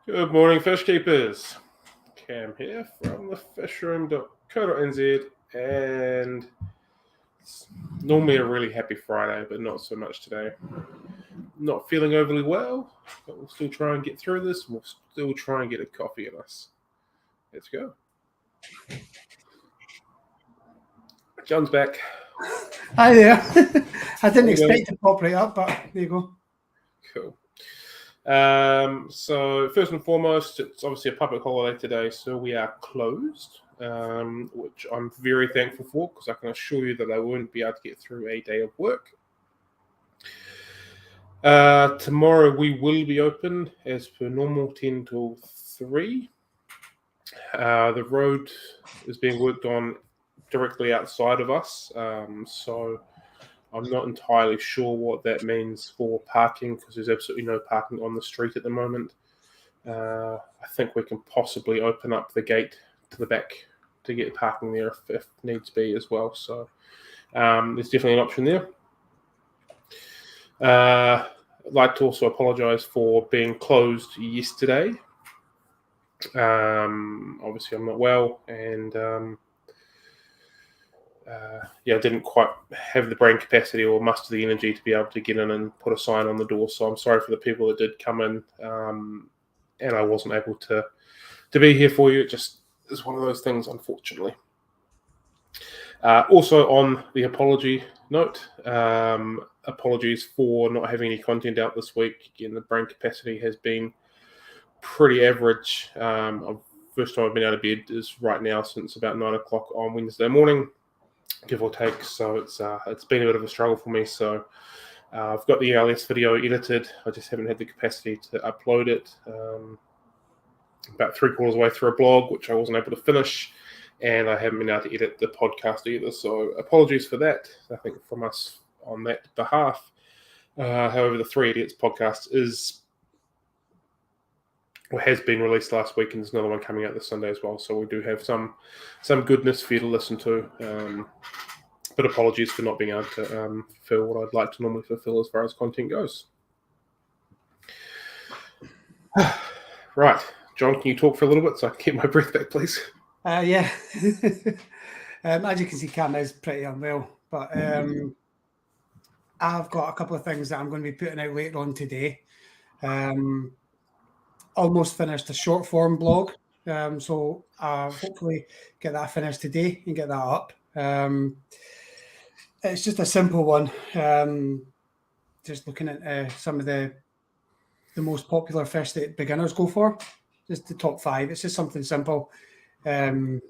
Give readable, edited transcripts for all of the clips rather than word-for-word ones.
Good morning, fish keepers. Cam here from the fishroom.co.nz, and it's normally a really happy Friday, but not so much today. Not feeling overly well, but we'll still try and get through this. We'll still try and get a coffee in us. Let's go. John's back. Hi there. I didn't Hey, expect to pop right up, but there you go. Cool. So first and foremost, it's obviously a public holiday today, so we are closed, which I'm very thankful for, because I can assure you that I won't be able to get through a day of work. Tomorrow we will be open as per normal, 10 till 3. The road is being worked on directly outside of us, so I'm not entirely sure what that means for parking, because there's absolutely no parking on the street at the moment. I think we can possibly open up the gate to the back to get parking there if needs be as well. So there's definitely an option there. I'd like to also apologise for being closed yesterday. Obviously, I'm not well, and I didn't quite have the brain capacity or muster the energy to be able to get in and put a sign on the door. So I'm sorry for the people that did come in, and I wasn't able to be here for you. It just is one of those things, unfortunately. Also, on the apology note, apologies for not having any content out this week. Again, the brain capacity has been pretty average. First time I've been out of bed is right now since about 9 o'clock on Wednesday morning, give or take. So it's been a bit of a struggle for me. So I've got the ELS video edited. I just haven't had the capacity to upload it. About 3/4 way through a blog, which I wasn't able to finish, and I haven't been able to edit the podcast either. So apologies for that. I think from us on that behalf. However, the Three Idiots podcast has been released last week, and there's another one coming out this Sunday as well. So we do have some goodness for you to listen to. But apologies for not being able to fulfill what I'd like to normally fulfill as far as content goes. Right. John, can you talk for a little bit so I can get my breath back, please? Yeah. As you can see, Cam is pretty unwell, but I've got a couple of things that I'm going to be putting out later on today. Almost finished a short form blog, so I'll hopefully get that finished today and get that up. It's just a simple one, just looking at some of the most popular fish that beginners go for, just the top 5. It's just something simple. And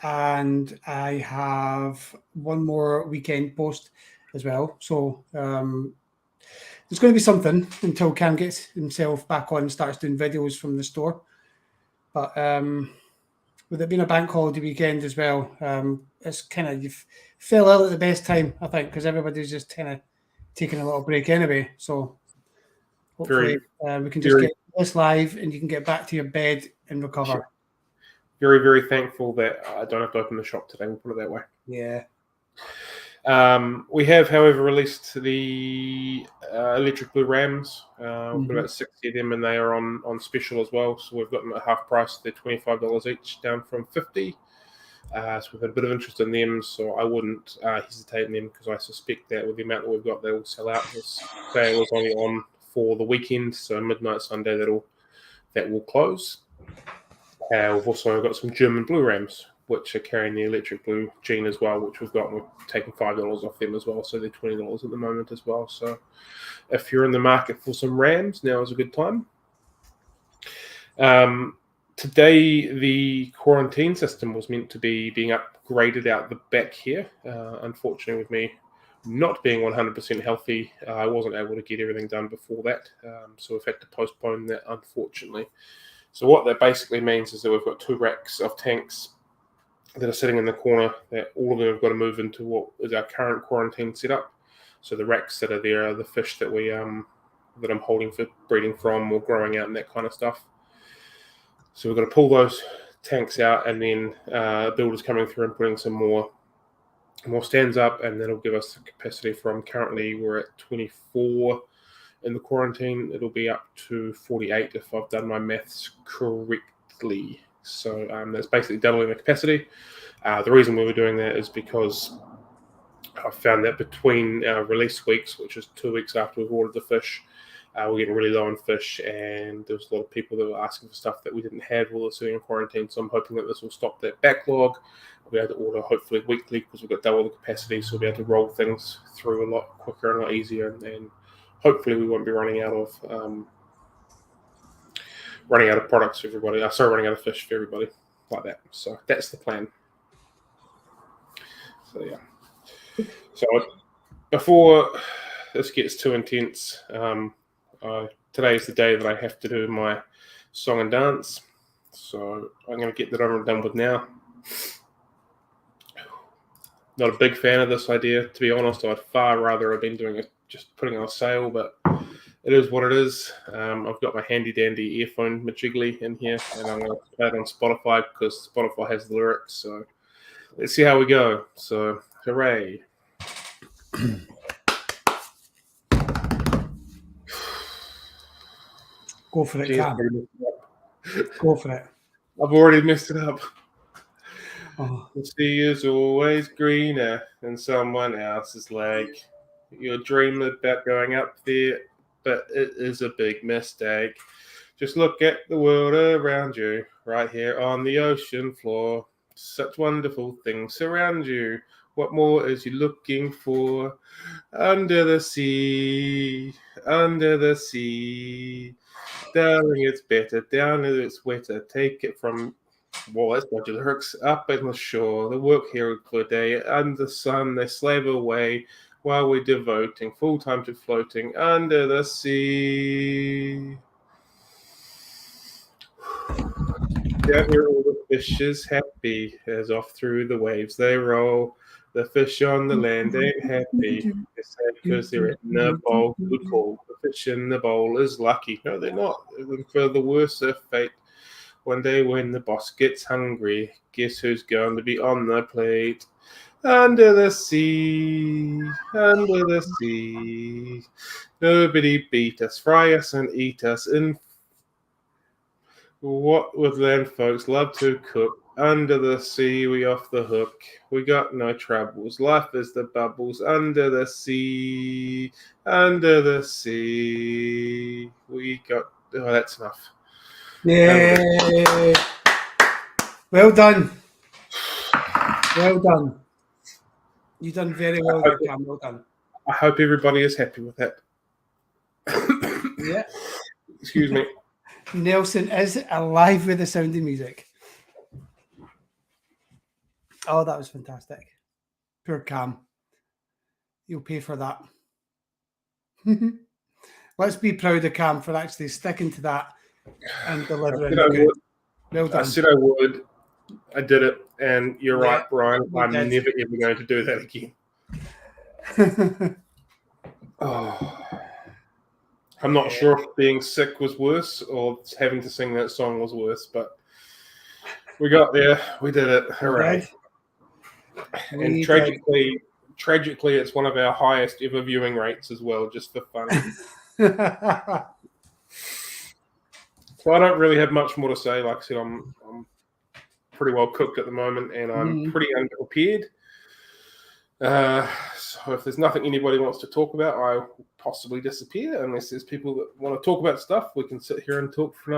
I have one more weekend post as well. So there's going to be something until Cam gets himself back on and starts doing videos from the store. But with it being a bank holiday weekend as well, it's kind of, you fell ill at the best time, I think, because everybody's just kind of taking a little break anyway. So hopefully we can just get this live and you can get back to your bed and recover. Very, very thankful that I don't have to open the shop today. We'll put it that way. Yeah. We have, however, released the electric blue rams. We've got about 60 of them, and they are on special as well. So we've got them at half price. They're $25 each, down from $50. So we've had a bit of interest in them, so I wouldn't hesitate in them, because I suspect that with the amount that we've got, they will sell out. This sale is only on for the weekend, so midnight Sunday that will close. We've also got some German blue rams, which are carrying the electric blue gene as well, which we've got. We're taking $5 off them as well, so they're $20 at the moment as well. So if you're in the market for some rams, now is a good time. Today, the quarantine system was meant to be being upgraded out the back here. Unfortunately, with me not being 100% healthy, I wasn't able to get everything done before that. So we've had to postpone that, unfortunately. So what that basically means is that we've got 2 racks of tanks that are sitting in the corner, that all of them have got to move into what is our current quarantine setup. So the racks that are there are the fish that that I'm holding for breeding from or growing out and that kind of stuff. So we've got to pull those tanks out, and then builders coming through and putting some more stands up, and that'll give us the capacity from, currently we're at 24 In the quarantine, it'll be up to 48 if I've done my maths correctly. So that's basically doubling the capacity. The reason we were doing that is because I found that between our release weeks, which is 2 weeks after we've ordered the fish, we're getting really low on fish, and there's a lot of people that were asking for stuff that we didn't have while we're sitting in quarantine. So I'm hoping that this will stop that backlog. We'll be able to order hopefully weekly because we've got double the capacity, so we'll be able to roll things through a lot quicker and a lot easier, and hopefully we won't be running out of products for everybody. Running out of fish for everybody like that. So that's the plan. So yeah. So before this gets too intense, today is the day that I have to do my song and dance. So I'm going to get that over and done with now. Not a big fan of this idea, to be honest. I'd far rather have been doing it, just putting on a sale, but it is what it is. I've got my handy dandy earphone majiggly in here, and I'm going to play it on Spotify because Spotify has the lyrics. So let's see how we go. So hooray. Go for it, Cam. Go for it. I've already messed it up. Oh. The sea is always greener than someone else's lake. Your dream about going up there, but it is a big mistake. Just look at the world around you, right here on the ocean floor. Such wonderful things surround you. What more is you looking for? Under the sea, under the sea. Darling, it's better. Down it's wetter. Take it from... Well, that's what the lyrics. Up in the shore, they work here for a day. Under the sun, they slave away while we're devoting full time to floating under the sea. Down here, all the fishes happy as off through the waves they roll. The fish on the land ain't happy. They're sad because they're in the bowl. Good call. The fish in the bowl is lucky. No, they're not. For the worse of fate. One day when the boss gets hungry, guess who's going to be on the plate? Under the sea, under the sea. Nobody beat us, fry us and eat us. In what would land folks love to cook? Under the sea, we off the hook. We got no troubles. Life is the bubbles. Under the sea, under the sea. We got... Oh, that's enough. Yay! Well done. Well done. You've done very well there, Cam. Well done. I hope everybody is happy with that. Yeah. Excuse me. Nelson is alive with the sound of music. Oh, that was fantastic. Poor Cam. You'll pay for that. Let's be proud of Cam for actually sticking to that and delivering. Well done. I said I would. I did it. And you're right, Brian. I'm never ever going to do that again. I'm not sure if being sick was worse or having to sing that song was worse, but we got there. We did it. Hooray. And tragically, it's one of our highest ever viewing rates as well, just for fun. So I don't really have much more to say. Like I said, I'm pretty well cooked at the moment, and I'm pretty unprepared. So if there's nothing anybody wants to talk about, I'll possibly disappear. Unless there's people that want to talk about stuff, we can sit here and talk for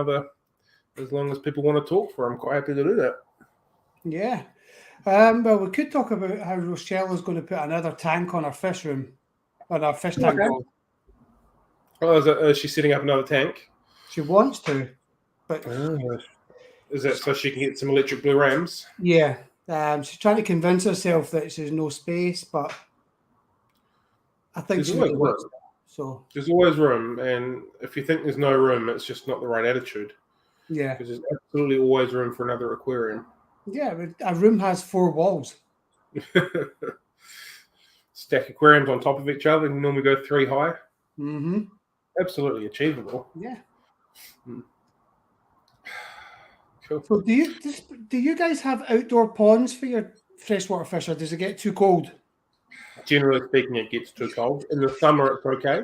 as long as people want to talk for. I'm quite happy to do that. Yeah. Well, we could talk about how Rochelle is going to put another tank on our fish room, on our fish tank. Oh, is she setting up another tank? She wants to, but is that so she can get some electric blue rams? Yeah, she's trying to convince herself that there's no space, but I think there's always room. So there's always room, and if you think there's no room, it's just not the right attitude. Yeah, because there's absolutely always room for another aquarium. Yeah, but a room has 4 walls. Stack aquariums on top of each other and normally go 3 high. Mm-hmm. Absolutely achievable. Yeah. Cool. So do you guys have outdoor ponds for your freshwater fish, or does it get too cold? Generally speaking, it gets too cold. In the summer, it's okay.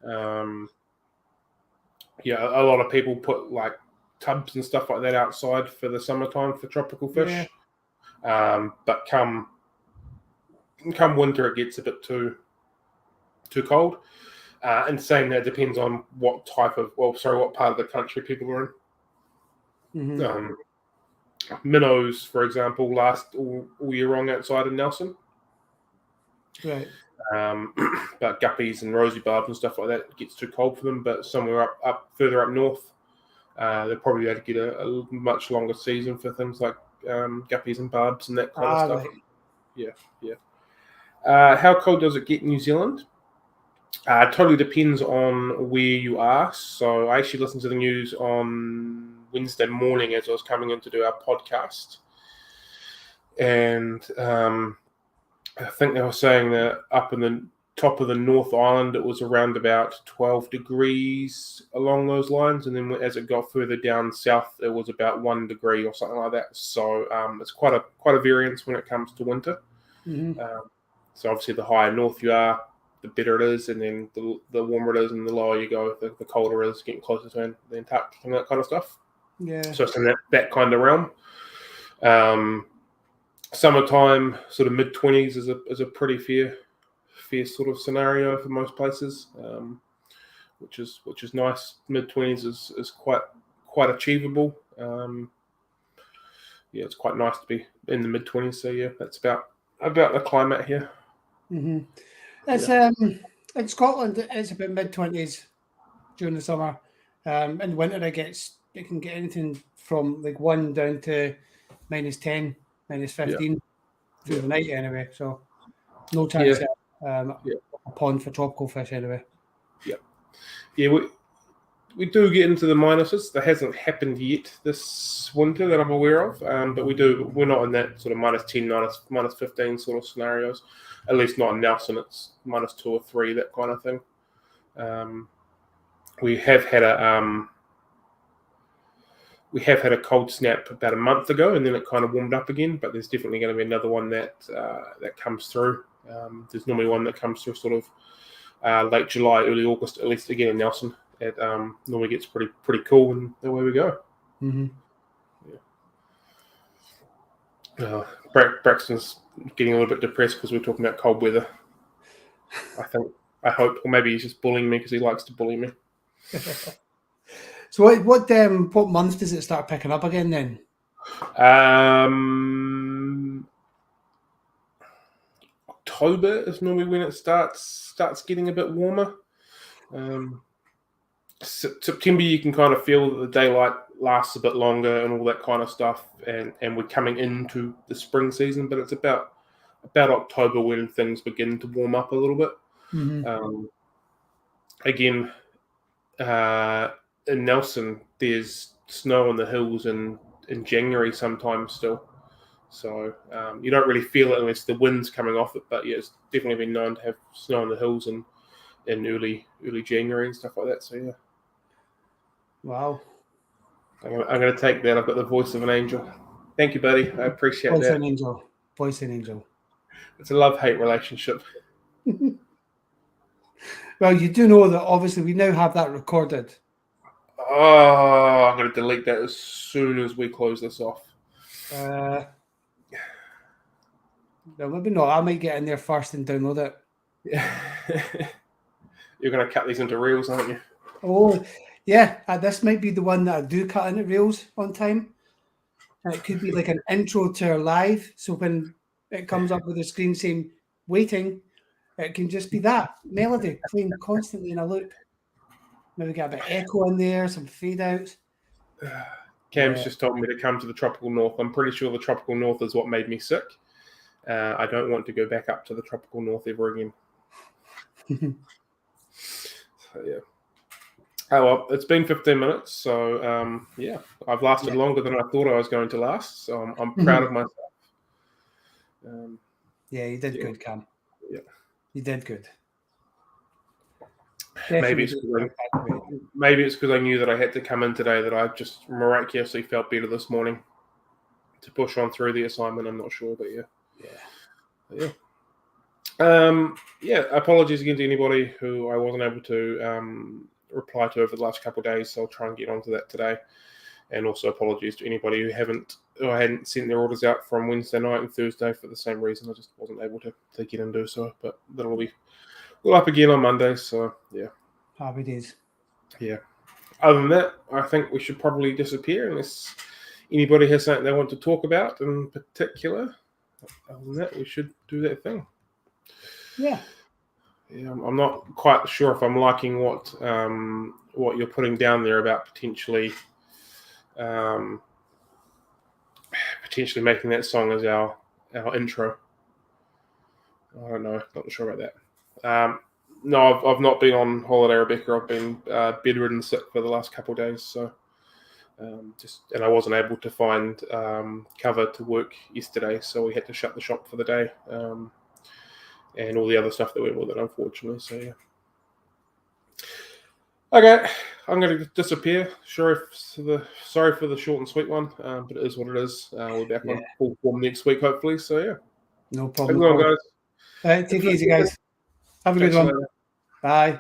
A lot of people put like tubs and stuff like that outside for the summertime for tropical fish. But come winter, it gets a bit too cold. And saying that depends on what part of the country people are in. Minnows, for example, last all year long outside in Nelson. Right. But guppies and rosy barbs and stuff like that, it gets too cold for them. But somewhere further up north, they'll probably be able to get a much longer season for things like guppies and barbs and that kind of stuff. Right. Yeah. How cold does it get in New Zealand? Totally depends on where you are. So I actually listened to the news on Wednesday morning as I was coming in to do our podcast. And I think they were saying that up in the top of the North Island, it was around about 12 degrees along those lines. And then as it got further down south, it was about 1 degree or something like that. So it's quite a variance when it comes to winter. So obviously the higher north you are, the better it is, and then the warmer it is, and the lower you go, the colder it is, getting closer to the Antarctic and that kind of stuff. Yeah. So it's in that kind of realm. Summertime, sort of mid-20s is a pretty fair sort of scenario for most places, which is nice. Mid-20s is quite achievable. It's quite nice to be in the mid-20s. So yeah, that's about the climate here. It's in Scotland. It's about mid-20s during the summer. In winter, it can get anything from like 1 down to -10, -15 through the night anyway. So no chance a pond for tropical fish anyway. Yeah. We do get into the minuses. That hasn't happened yet this winter that I'm aware of. But we're not in that sort of -10, -15 sort of scenarios. At least not in Nelson. It's -2 or 3, that kind of thing. We have had a cold snap about a month ago, and then it kind of warmed up again. But there's definitely going to be another one that comes through. There's normally one that comes through sort of late July, early August, at least again in Nelson. It normally gets pretty cool, and away we go. Braxton's getting a little bit depressed because we're talking about cold weather. I hope, or maybe he's just bullying me because he likes to bully me. So what month does it start picking up again then? October is normally when it starts getting a bit warmer. September, you can kind of feel that the daylight lasts a bit longer and all that kind of stuff, and we're coming into the spring season, but it's about October when things begin to warm up a little bit. Again, in Nelson, there's snow on the hills in January sometimes still, so you don't really feel it unless the wind's coming off it. But yeah, it's definitely been known to have snow on the hills in early January and stuff like that. So yeah. Wow. I'm going to take that. I've got the voice of an angel. Thank you, buddy. I appreciate that. Voice and angel. It's a love-hate relationship. Well, you do know that obviously we now have that recorded. Oh, I'm going to delete that as soon as we close this off. No, maybe not. I might get in there first and download it. Yeah. You're going to cut these into reels, aren't you? Oh, yeah. This might be the one that I do cut into reels on time. And it could be like an intro to our live. So when it comes up with the screen saying waiting, it can just be that melody playing constantly in a loop. Maybe get a bit of echo in there, some fade outs. Cam's just told me to come to the tropical north. I'm pretty sure the tropical north is what made me sick. I don't want to go back up to the tropical north ever again. So, yeah. Oh, well, it's been 15 minutes. So, I've lasted longer than I thought I was going to last. So I'm proud of myself. You did good, Cam. Yeah. You did good. Maybe it's because I knew that I had to come in today that I just miraculously felt better this morning to push on through the assignment. I'm not sure, but yeah. Yeah, apologies again to anybody who I wasn't able to reply to over the last couple of days. So I'll try and get onto that today. And also apologies to anybody who hadn't sent their orders out from Wednesday night and Thursday for the same reason. I just wasn't able to get and do so. But that'll be up again on Monday. So yeah. Happy days. Yeah. Other than that, I think we should probably disappear unless anybody has something they want to talk about in particular. Other than that, we should do that thing. Yeah. Yeah, I'm not quite sure if I'm liking what you're putting down there about potentially making that song as our intro. I don't know. Not sure about that. No, I've not been on holiday, Rebecca. I've been bedridden sick for the last couple of days, so and I wasn't able to find cover to work yesterday, so we had to shut the shop for the day, and all the other stuff that went with it, unfortunately. So yeah. Okay, I'm going to disappear. Sorry for the short and sweet one, but it is what it is. We'll be back on full form next week, hopefully. So yeah, no problem. have a good one, guys. All right, take it easy, guys. Have a good one. Bye.